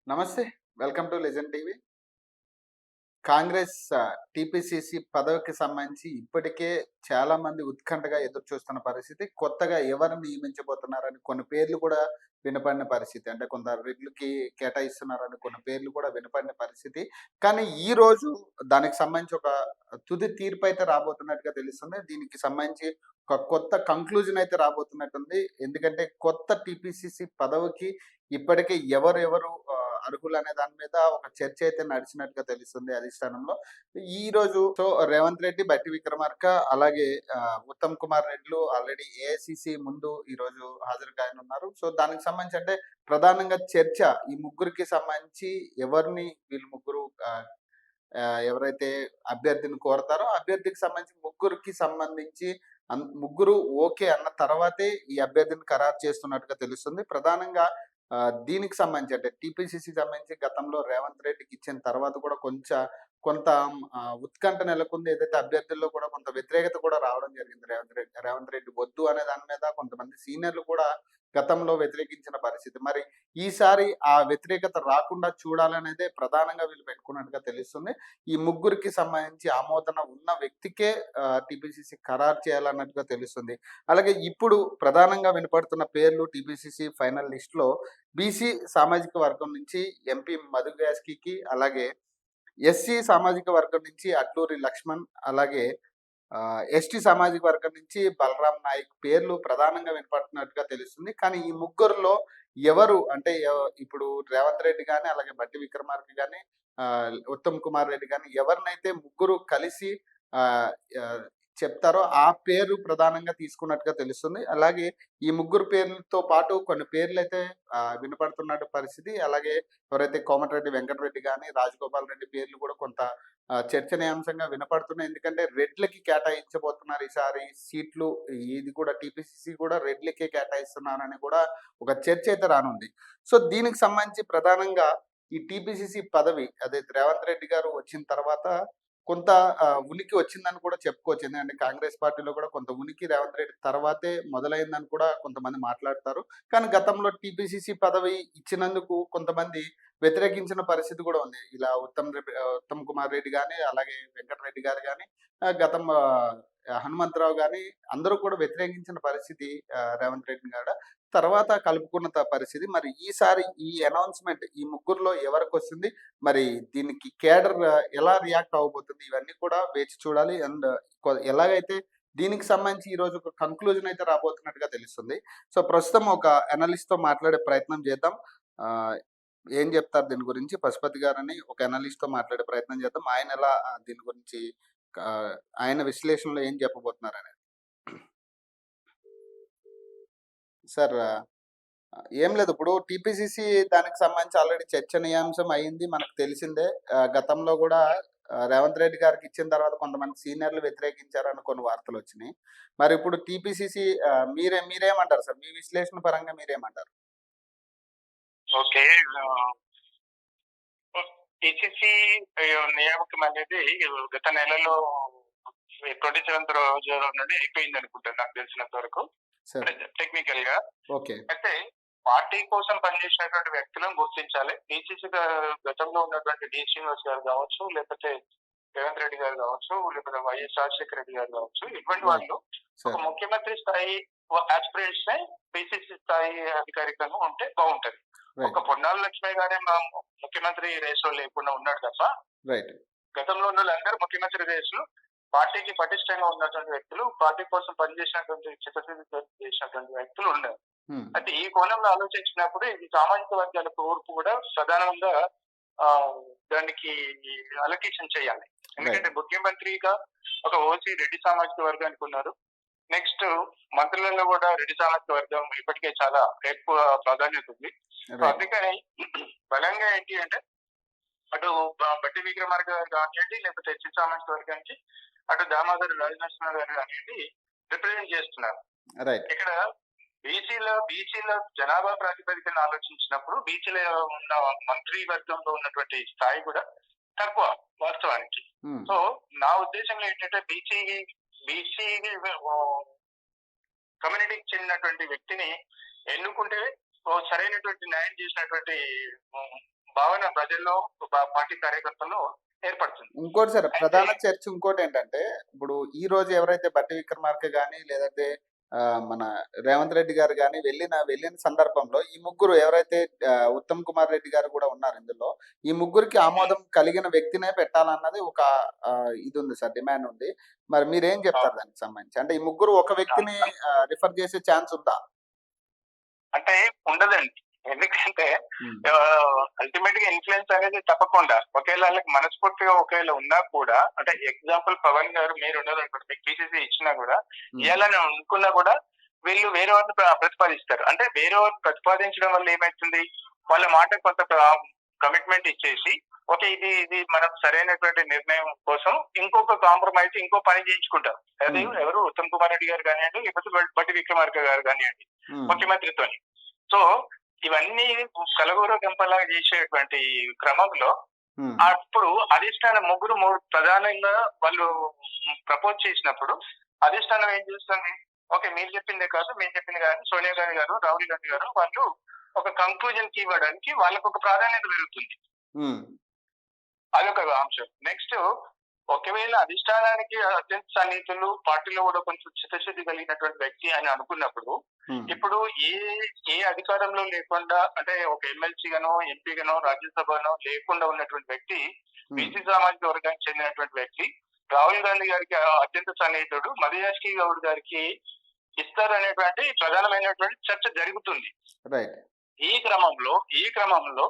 నమస్తే. Welcome to legend TV. Congress TPCC పదవికి సంబంధించి ఇప్పటికే చాలామంది ఉత్కంఠగా ఎదురు చూస్తున్న పరిస్థితి. కొత్తగా ఎవరు నియమించబోతున్నారని కొన్ని పేర్లు కూడా వినపడిన పరిస్థితి. అంటే కొంత రెడ్లకి కేటాయిస్తున్నారని కొన్ని పేర్లు కూడా వినపడిన పరిస్థితి. కానీ ఈరోజు దానికి సంబంధించి ఒక తుది తీర్పయితే రాబోతున్నట్టుగా తెలుస్తుంది. దీనికి సంబంధించి ఒక కొత్త కంక్లూజన్ అయితే రాబోతున్నట్టుంది. ఎందుకంటే కొత్త టీపీసీసీ పదవికి ఇప్పటికే ఎవరెవరు అర్హులనే దాని మీద ఒక చర్చ అయితే నడిచినట్టుగా తెలుస్తుంది అధిష్టానంలో. ఈరోజు రేవంత్ రెడ్డి, బట్టి విక్రమార్క అలాగే ఉత్తమ్ కుమార్ రెడ్డిలు ఆల్రెడీ ఏఐసీసీ ముందు ఈరోజు హాజరు కానున్నారు. సో దానికి సంబంధించి అంటే ప్రధానంగా చర్చ ఈ ముగ్గురికి సంబంధించి ఎవరిని వీళ్ళు ముగ్గురు ఎవరైతే అభ్యర్థిని కోరతారో అభ్యర్థికి సంబంధించి ముగ్గురికి సంబంధించి ముగ్గురు ఓకే అన్న తర్వాతే ఈ అభ్యర్థిని ఖరారు చేస్తున్నట్టుగా తెలుస్తుంది. ప్రధానంగా దీనికి సంబంధించి అంటే టీపీసీసీకి సంబంధించి గతంలో రేవంత్ రెడ్డికి ఇచ్చిన తర్వాత కూడా కొంత ఉత్కంఠ నెలకొంది. ఏదైతే అభ్యర్థుల్లో కూడా కొంత వ్యతిరేకత కూడా రావడం జరిగింది. రేవంత్ రెడ్డి వద్దు అనే దాని మీద కొంతమంది సీనియర్లు కూడా గతంలో వ్యతిరేకించిన పరిస్థితి. మరి ఈసారి ఆ వ్యతిరేకత రాకుండా చూడాలనేదే ప్రధానంగా వీళ్ళు పెట్టుకున్నట్టుగా తెలుస్తుంది. ఈ ముగ్గురికి సంబంధించి ఆమోదన ఉన్న వ్యక్తికే టీపీసీసీ ఖరారు చేయాలన్నట్టుగా తెలుస్తుంది. అలాగే ఇప్పుడు ప్రధానంగా వినపడుతున్న పేర్లు టీపీసీసీ ఫైనల్ లిస్ట్‌లో బీసీ సామాజిక వర్గం నుంచి ఎంపీ మధు యాస్కికి, అలాగే ఎస్సీ సామాజిక వర్గం నుంచి అడ్లూరి లక్ష్మణ్, అలాగే ఎస్టీ సామాజిక వర్గం నుంచి బలరాం నాయక్ పేర్లు ప్రధానంగా వినపడుతున్నట్టుగా తెలుస్తుంది. కానీ ఈ ముగ్గురులో ఎవరు అంటే ఇప్పుడు రేవంత్ రెడ్డి గాని, అలాగే బట్టి విక్రమార్క గాని, ఉత్తమ్ కుమార్ రెడ్డి గాని ఎవరినైతే ముగ్గురు కలిసి ఆహ్, ఆహ్, చెప్తారో ఆ పేరు ప్రధానంగా తీసుకున్నట్టుగా తెలుస్తుంది. అలాగే ఈ ముగ్గురు పేర్లతో పాటు కొన్ని పేర్లైతే వినపడుతున్నట్టు పరిస్థితి. అలాగే ఎవరైతే కోమటిరెడ్డి వెంకటరెడ్డి గాని, రాజగోపాల్ రెడ్డి పేర్లు కూడా కొంత చర్చనీయాంశంగా వినపడుతున్నాయి. ఎందుకంటే రెడ్లకి కేటాయించబోతున్నారు ఈసారి సీట్లు. ఇది కూడా టీపీసీసీ కూడా రెడ్లకే కేటాయిస్తున్నారని కూడా ఒక చర్చ అయితే రానుంది. సో దీనికి సంబంధించి ప్రధానంగా ఈ టీపీసీసీ పదవి అదే రేవంత్ రెడ్డి గారు వచ్చిన తర్వాత కొంత ఉనికి వచ్చిందని కూడా చెప్పుకోవచ్చు. ఎందుకంటే కాంగ్రెస్ పార్టీలో కూడా కొంత ఉనికి రేవంత్ రెడ్డి తర్వాతే మొదలైందని కూడా కొంతమంది మాట్లాడతారు. కానీ గతంలో టీపీసీసీ పదవి ఇచ్చినందుకు కొంతమంది వ్యతిరేకించిన పరిస్థితి కూడా ఉంది. ఇలా ఉత్తమ్ కుమార్ రెడ్డి గాని, అలాగే వెంకటరెడ్డి గారు గాని, గతం హనుమంతరావు గాని అందరూ కూడా వ్యతిరేకించిన పరిస్థితి రేవంత్ రెడ్డి గారు. తర్వాత కలుపుకున్న పరిస్థితి. మరి ఈసారి ఈ అనౌన్స్‌మెంట్ ఈ ముగ్గురిలో ఎవరికొస్తుంది? మరి దీనికి కేడర్ ఎలా రియాక్ట్ అవ్వబోతుంది? ఇవన్నీ కూడా వేచి చూడాలి. అండ్ ఎలాగైతే దీనికి సంబంధించి ఈరోజు ఒక కంక్లూజన్ అయితే రాబోతున్నట్టుగా తెలుస్తుంది. సో ప్రస్తుతం ఒక అనలిస్ట్‌తో మాట్లాడే ప్రయత్నం చేద్దాం. ఆహ్, ఏం చెప్తారు దీని గురించి? పశుపతి గారని ఒక అనలిస్ట్‌తో మాట్లాడే ప్రయత్నం చేద్దాం. ఆయన ఎలా దీని గురించి ఆయన విశ్లేషణలో ఏం చెప్పబోతున్నారనేది. సార్ ఏం లేదు. ఇప్పుడు టీపీసీసీ దానికి సంబంధించి ఆల్రెడీ చర్చనీయాంశం అయింది. మనకు తెలిసిందే. గతంలో గూడా రేవంత్ రెడ్డి గారికి ఇచ్చిన తర్వాత కొంతమంది సీనియర్‌లు వ్యతిరేకించారని కొన్ని వార్తలొచ్చినాయి. మరి ఇప్పుడు టీపీసీసీ మీరేమంటారు సార్? మీ విశ్లేషణ పరంగా మీరేమంటారు? ఓకే. పిసిసి నియామకం అనేది గత నెలలో 27th రోజు నుండి అయిపోయింది అనుకుంటాను నాకు తెలిసినంత వరకు. సరే. టెక్నికల్ గా ఓకే. అయితే పార్టీ కోసం పనిచేసినటువంటి వ్యక్తులను గుర్తించాలి. పిసిసి గతంలో ఉన్నటువంటి డి శ్రీనివాస్ గారు కావచ్చు, లేకపోతే రేవంత్ రెడ్డి గారు కావచ్చు, లేకపోతే వైఎస్ రాజశేఖర రెడ్డి గారు కావచ్చు, ఇటువంటి వాళ్ళు ఒక ముఖ్యమంత్రి స్థాయి ఆస్పిరెంట్స్ పిసిసి స్థాయి అధికారికంగా ఉంటే బాగుంటది. ఒక పొన్నాల లక్ష్మి గారే ముఖ్యమంత్రి రేస్ లో లేకుండా ఉన్నాడు తప్ప గతంలో ఉన్న వాళ్ళందరూ ముఖ్యమంత్రి రేస్ లో పార్టీకి పటిష్టంగా ఉన్నటువంటి వ్యక్తులు, పార్టీ కోసం పనిచేసినటువంటి చిత్తశుద్ధి చేసినటువంటి వ్యక్తులు ఉన్నారు. అయితే ఈ కోణంలో ఆలోచించినప్పుడు ఇది సామాజిక వర్గాల కోర్పు కూడా ప్రధానంగా దానికి అలొకేషన్ చేయాలి. ఎందుకంటే ముఖ్యమంత్రిగా ఒక ఓసీ రెడ్డి సామాజిక వర్గానికి ఉన్నారు. నెక్స్ట్ మంత్రులలో కూడా రెడ్డి సామాజిక వర్గం ఇప్పటికే చాలా ఎక్కువ ప్రాధాన్యత ఉంది. అందుకని బలంగా ఏంటి అంటే అటు బట్టి విక్రమార్క గారు కానివ్వండి, లేకపోతే ఎస్సీ సామాజిక వర్గానికి, అటు దామోదర్ రాజనరసింహ గారు కానివ్వండి రిప్రజెంట్ చేస్తున్నారు. ఇక్కడ బీసీల జనాభా ప్రాతిపదికన ఆలోచించినప్పుడు బీసీల ఉన్న మంత్రి వర్గంలో ఉన్నటువంటి స్థాయి కూడా తక్కువ వాస్తవానికి. సో నా ఉద్దేశంలో ఏంటంటే బీసీ కమ్యూనిటీకి చెందినటువంటి వ్యక్తిని ఎన్నుకుంటే సరైనటువంటి న్యాయం చేసినటువంటి ఉమ్, భావన ప్రజల్లో పార్టీ కార్యకర్తల్లో ఏర్పడుతుంది. ఇంకోటి సార్ అయితే ప్రధాన చర్చ ఇంకోటేంటంటే, ఇప్పుడు ఈ రోజు ఎవరైతే బట్టి విక్రమార్క గాని, లేదంటే మన రేవంత్ రెడ్డి గారు గాని వెళ్ళిన సందర్భంలో ఈ ముగ్గురు ఎవరైతే ఉత్తమ్ కుమార్ రెడ్డి గారు కూడా ఉన్నారు ఇందులో. ఈ ముగ్గురికి ఆమోదం కలిగిన వ్యక్తినే పెట్టాలన్నది ఒక ఇదుంది సార్, డిమాండ్ ఉంది. మరి మీరేం చెప్తారు దానికి సంబంధించి? అంటే ఈ ముగ్గురు ఒక వ్యక్తిని రిఫర్ చేసే ఛాన్స్ ఉందా? అంటే ఉండదండి. ఎందుకంటే హ్మ్. అల్టిమేట్ గా ఇన్ఫ్లుయెన్స్ అనేది తప్పకుండా ఒకవేళ వాళ్ళకి మనస్ఫూర్తిగా ఒకవేళ ఉన్నా కూడా, అంటే ఎగ్జాంపుల్ పవన్ గారు మీరు ఉన్నారనుకోండి, మీకు పిసిసి ఇచ్చినా కూడా హ్మ్. ఇవ్వాలని అనుకున్నా కూడా వీళ్ళు వేరే వారిని ప్రతిపాదిస్తారు. అంటే వేరే వారిని ప్రతిపాదించడం వల్ల ఏమైతుంది, వాళ్ళ మాట కొంత కమిట్మెంట్ ఇచ్చేసి ఓకే ఇది ఇది మనం సరైనటువంటి నిర్ణయం కోసం ఇంకొక కాంప్రమైజ్ ఇంకో పని చేయించుకుంటారు. అదే హ్మ్. ఎవరు ఉత్తమ్ కుమార్ రెడ్డి గారు కానివ్వండి, లేకపోతే బట్టి విక్రమార్క గారు కానివ్వండి హ్మ్. ముఖ్యమంత్రితోని. సో ఇవన్నీ కలగూర గంపలాగా చేసేటువంటి క్రమంలో హ్మ్. అప్పుడు అధిష్టానం ముగ్గురు ప్రధానంగా వాళ్ళు ప్రపోజ్ చేసినప్పుడు అధిష్టానం ఏం చేస్తుంది, ఓకే మీరు చెప్పిందే కాదు మేము చెప్పింది కాదు, సోనియా గాంధీ గారు రాహుల్ గాంధీ గారు వాళ్ళు ఒక కంక్లూజన్ కి ఇవ్వడానికి వాళ్ళకు ఒక ప్రాధాన్యత పెరుగుతుంది. హ్మ్. అదొక అంశం. నెక్స్ట్ ఒకవేళ అధిష్టానానికి అత్యంత సన్నిహితులు పార్టీలో కూడా కొంచెం చిత్తశుద్ధి కలిగినటువంటి వ్యక్తి అని అనుకున్నప్పుడు హ్మ్. ఇప్పుడు ఏ అధికారంలో లేకుండా, అంటే ఒక ఎమ్మెల్సీ గానో ఎంపీ గానో రాజ్యసభనో లేకుండా ఉన్నటువంటి వ్యక్తి, హ్మ్. బీసీ సామాజిక వర్గానికి చెందినటువంటి వ్యక్తి రాహుల్ గాంధీ గారికి అత్యంత సన్నిహితుడు మధుయాష్కి గౌడ్ గారికి ఇస్తారనేటువంటి ప్రధానమైనటువంటి చర్చ జరుగుతుంది. రైట్. ఈ క్రమంలో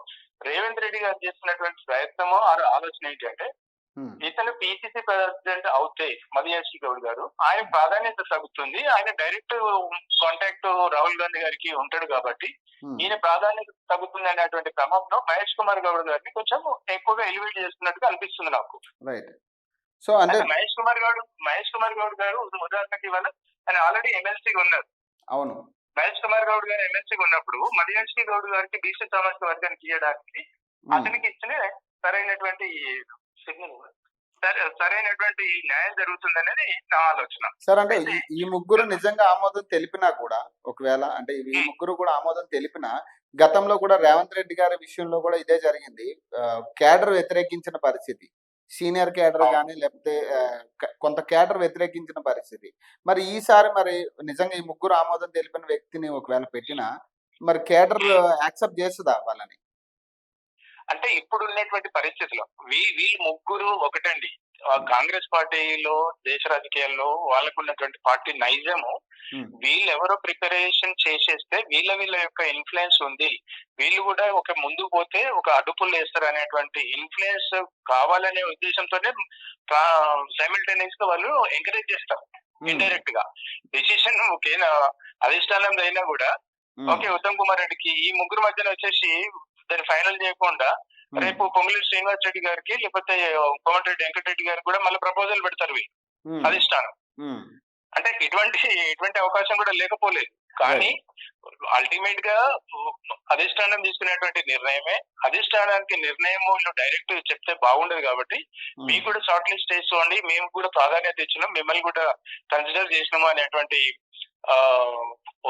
రేవంత్ రెడ్డి గారు చేస్తున్నటువంటి ప్రయత్నము ఆలోచన ఏంటంటే, హ్మ్. ఇతను పిసిసి ప్రెసిడెంట్ అవుతే మధుయాష్కి గౌడ్ గారు ఆయన ప్రాధాన్యత తగ్గుతుంది. ఆయన డైరెక్ట్ కాంటాక్ట్ రాహుల్ గాంధీ గారికి ఉంటాడు కాబట్టి హ్మ్. ఈయన ప్రాధాన్యత తగ్గుతుంది అనేటువంటి క్రమంలో మహేష్ కుమార్ గౌడ్ గారిని కొంచెం ఎక్కువగా ఎలివేట్ చేస్తున్నట్టుగా అనిపిస్తుంది నాకు. రైట్. సో అంటే అంటే మహేష్ కుమార్ గౌడ్ గారు ఉదాహరణకి ఇవాళ ఆయన ఆల్రెడీ ఎమ్మెల్సీగా ఉన్నారు. అవును. మహేష్ కుమార్ గౌడ్ గారు ఎమ్మెల్సీగా ఉన్నప్పుడు మధుయాష్కి గౌడ్ గారికి బీసీ సామాజిక వర్గానికి ఇవ్వడానికి హ్మ్. అతనికి ఇచ్చిన సరైనటువంటి సిగ్నల్, సరైనటువంటి న్యాయం జరుగుతుంది అనేది నా ఆలోచన. సార్ అంటే అయితే ఈ ముగ్గురు నిజంగా ఆమోదం తెలిపినా కూడా, ఒకవేళ అంటే ఈ ముగ్గురు కూడా ఆమోదం తెలిపినా, గతంలో కూడా రేవంత్ రెడ్డి గారి విషయంలో కూడా ఇదే జరిగింది. క్యాడర్ వ్యతిరేకించిన పరిస్థితి. సీనియర్ క్యాడర్ గాని లేకపోతే కొంత క్యాడర్ వ్యతిరేకించిన పరిస్థితి. మరి ఈసారి మరి నిజంగా ఈ ముగ్గురు ఆమోదం తెలిపిన వ్యక్తిని ఒకవేళ పెట్టినా, మరి క్యాడర్ యాక్సెప్ట్ చేస్తదా వాళ్ళని? అంటే ఇప్పుడు ఉన్నటువంటి పరిస్థితిలో వీళ్ళు ముగ్గురు ఒకటండి. కాంగ్రెస్ పార్టీలో దేశ రాజకీయాల్లో వాళ్ళకు ఉన్నటువంటి పార్టీ నైజము హ్మ్. వీళ్ళెవరో ప్రిపరేషన్ చేసేస్తే వీళ్ళ యొక్క ఇన్ఫ్లుయెన్స్ ఉంది, వీళ్ళు కూడా ఒక ముందుకు పోతే ఒక అడుపులు వేస్తారు అనేటువంటి ఇన్ఫ్లుయెన్స్ కావాలనే ఉద్దేశంతోనే సైమిల్టేనియస్ గా వాళ్ళు ఎంకరేజ్ చేస్తారు. హ్మ్. ఇండైరెక్ట్ గా డెసిషన్ ఓకేనా అధిష్టానం అయినా కూడా హ్మ్. ఓకే ఉత్తమ్ కుమార్ రెడ్డికి ఈ ముగ్గురు మధ్యన వచ్చేసి దాన్ని ఫైనల్ చేయకుండా హ్మ్. రేపు పొంగులేటి శ్రీనివాస్ రెడ్డి గారికి లేకపోతే కోమటిరెడ్డి వెంకటరెడ్డి గారికి కూడా మళ్ళీ ప్రపోజల్ పెడతారు వీళ్ళు హ్మ్. అధిష్టానం. హ్మ్. అంటే ఎటువంటి అవకాశం కూడా లేకపోలేదు. కానీ అల్టిమేట్ గా అధిష్టానం తీసుకునేటువంటి నిర్ణయమే, అధిష్టానానికి నిర్ణయం డైరెక్ట్ చెప్తే బాగుండదు కాబట్టి హ్మ్. మీకు కూడా షార్ట్ లిస్ట్ చేసుకోండి, మేము కూడా ప్రాధాన్యత ఇచ్చినాం, మిమ్మల్ని కూడా కన్సిడర్ చేసినాము అనేటువంటి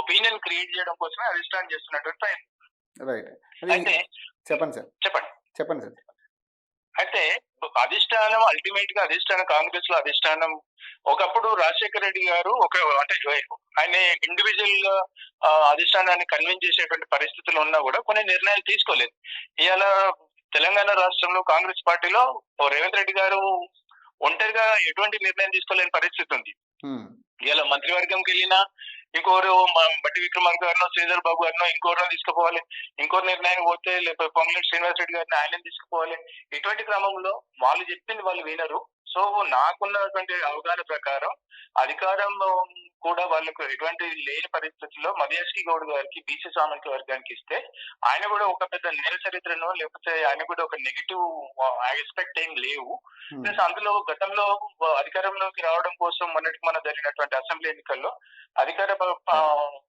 ఒపీనియన్ క్రియేట్ చేయడం కోసమే అధిష్టానం చేస్తున్నటువంటి ప్రయత్నం. రైట్. అయితే చెప్పండి సార్. చెప్పండి. చెప్పండి సార్. అయితే అధిష్టానం అల్టిమేట్ గా కాంగ్రెస్ లో అధిష్టానం ఒకప్పుడు రాజశేఖర రెడ్డి గారు అంటే ఆయన ఇండివిజువల్ గా అధిష్టానాన్ని కన్విన్స్ చేసేటువంటి పరిస్థితులు ఉన్నా కూడా కొన్ని నిర్ణయాలు తీసుకోలేదు. ఇవాళ తెలంగాణ రాష్ట్రంలో కాంగ్రెస్ పార్టీలో రేవంత్ రెడ్డి గారు ఒంటరిగా ఎటువంటి నిర్ణయం తీసుకోలేని పరిస్థితి ఉంది. హ్మ్. ఇలా మంత్రివర్గంకి వెళ్ళినా ఇంకోరు బట్టి విక్రమార్క గారినో శ్రీధర్ బాబు గారినో ఇంకోరు తీసుకుపోవాలి, ఇంకో నిర్ణయానికి పోతే లేకపోతే పొంగులేటి శ్రీనివాస్ రెడ్డి గారిని ఆయన తీసుకుపోవాలి. ఇటువంటి క్రమంలో వాళ్ళు చెప్పింది వాళ్ళు వినరు. సో నాకున్నటువంటి అవగాహన ప్రకారం అధికారం కూడా వాళ్ళకు ఎటువంటి లేని పరిస్థితుల్లో మధుయాష్కి గౌడ్ గారికి బీసీ సామాజిక వర్గానికి ఇస్తే ఆయన కూడా ఒక పెద్ద నేర చరిత్రనో లేకపోతే ఆయన కూడా ఒక నెగిటివ్ ఎక్స్పెక్ట్ ఏం లేవు. హ్మ్. ప్లస్ అందులో గతంలో అధికారంలోకి రావడం కోసం మొన్న జరిగినటువంటి అసెంబ్లీ ఎన్నికల్లో అధికార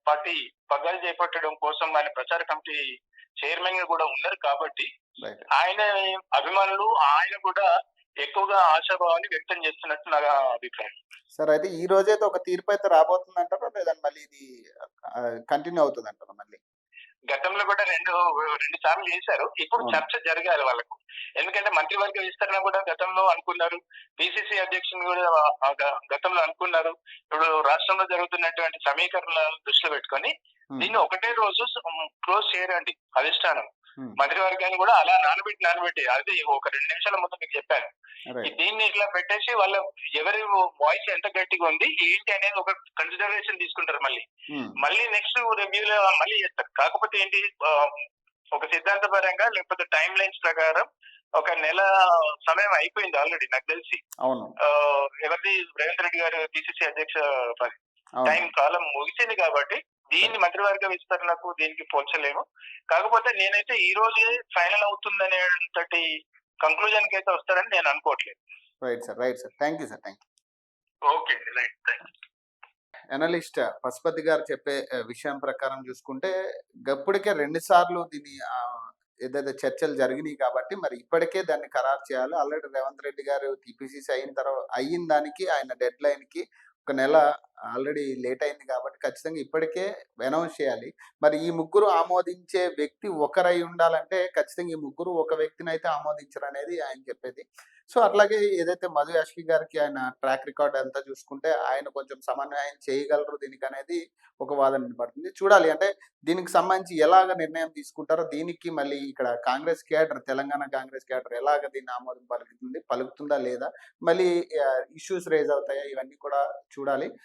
పార్టీ పగ్గాలు చేపట్టడం కోసం ఆయన ప్రచార కమిటీ చైర్మన్ గా కూడా ఉన్నారు కాబట్టి రైట్. ఆయన అభిమానులు ఆయన కూడా ఎక్కువగా ఆశాభావాన్ని వ్యక్తం చేస్తున్నట్టు నా అభిప్రాయం. సార్ అయితే ఈ రోజైతే ఒక తీర్పు అయితే రాబోతుందంటారా? లేదంటే మళ్ళీ ఇది కంటిన్యూ అవుతుందంటారా మళ్ళీ? గతంలో కూడా రెండు సార్లు చేశారు. ఇప్పుడు అవును. చర్చ జరగాలి వాళ్ళకు. ఎందుకంటే మంత్రివర్గ విస్తరణ కూడా గతంలో అనుకున్నారు. పిసిసి అధ్యక్షుని కూడా గతంలో అనుకున్నారు. ఇప్పుడు రాష్ట్రంలో జరుగుతున్నటువంటి సమీకరణలను దృష్టిలో పెట్టుకొని హ్మ్. దీన్ని ఒకటే రోజు క్లోజ్ చేయరండి అధిష్టానం. హ్మ్. మంత్రివర్గాన్ని కూడా అలా నానబెట్టి అది ఒక 2 నిమిషాల ముందు మీకు చెప్పాను. రైట్. దీన్ని ఇట్లా పెట్టేసి వాళ్ళ ఎవరి వాయిస్ ఎంత గట్టిగా ఉంది ఏంటి అనేది ఒక కన్సిడరేషన్ తీసుకుంటారు మళ్ళీ. హ్మ్. మళ్ళీ నెక్స్ట్ రివ్యూలో మళ్ళీ చేస్తారు. కాకపోతే ఏంటి ఒక సిద్ధాంతపరంగా లేకపోతే టైమ్ లైన్స్ ప్రకారం ఒక నెల సమయం అయిపోయింది ఆల్రెడీ నాకు తెలిసి. అవును. ఎవరిది రేవంత్ రెడ్డి గారు పిసిసి అధ్యక్ష అవును. టైం కాలం ముగిసింది కాబట్టి దీన్ని మంత్రివర్గ విస్తరణకు దీనికి పోల్చలేము. కాకపోతే నేనైతే ఈ రోజే ఫైనల్ అవుతుందనేంతటి కంక్లూజన్ కి అయితే వస్తారని నేను అనుకోవట్లేదు. Right sir. Right sir. Thank you sir. Thank you. Okay అండి. రైట్. థాంక్స్. అనలిస్ట్ పశుపతి గారు చెప్పే విషయం ప్రకారం చూసుకుంటే గప్పుడికే 2 సార్లు దీన్ని ఏదైతే చర్చలు జరిగినాయి కాబట్టి మరి ఇప్పటికే దాన్ని ఖరారు చేయాలి. ఆల్రెడీ రేవంత్ రెడ్డి గారు టీపీసీసీ అయిన దానికి ఆయన డెడ్‌లైన్‌కి ఒక నెల ఆల్రెడీ లేట్ అయింది కాబట్టి ఖచ్చితంగా ఇప్పటికే అనౌన్స్ చేయాలి. మరి ఈ ముగ్గురు ఆమోదించే వ్యక్తి ఒకరై ఉండాలంటే ఖచ్చితంగా ఈ ముగ్గురు ఒక వ్యక్తినైతే ఆమోదించరనేది ఆయన చెప్పేది. సో, అట్లాగే ఏదైతే మధు యాష్కి గారికి ఆయన ట్రాక్ రికార్డ్ అంతా చూసుకుంటే ఆయన కొంచెం సమన్వయం చేయగలరు దీనికనేది ఒక వాదన వినపడుతుంది. చూడాలి అంటే దీనికి సంబంధించి ఎలాగ నిర్ణయం తీసుకుంటారో దీనికి మళ్ళీ ఇక్కడ కాంగ్రెస్ క్యాడర్ తెలంగాణ కాంగ్రెస్ క్యాడర్ ఎలాగ దీన్ని ఆమోదం పలుకుతుందా లేదా? మళ్ళీ ఇష్యూస్ రైజ్ అవుతాయా? ఇవన్నీ కూడా చూడాలి.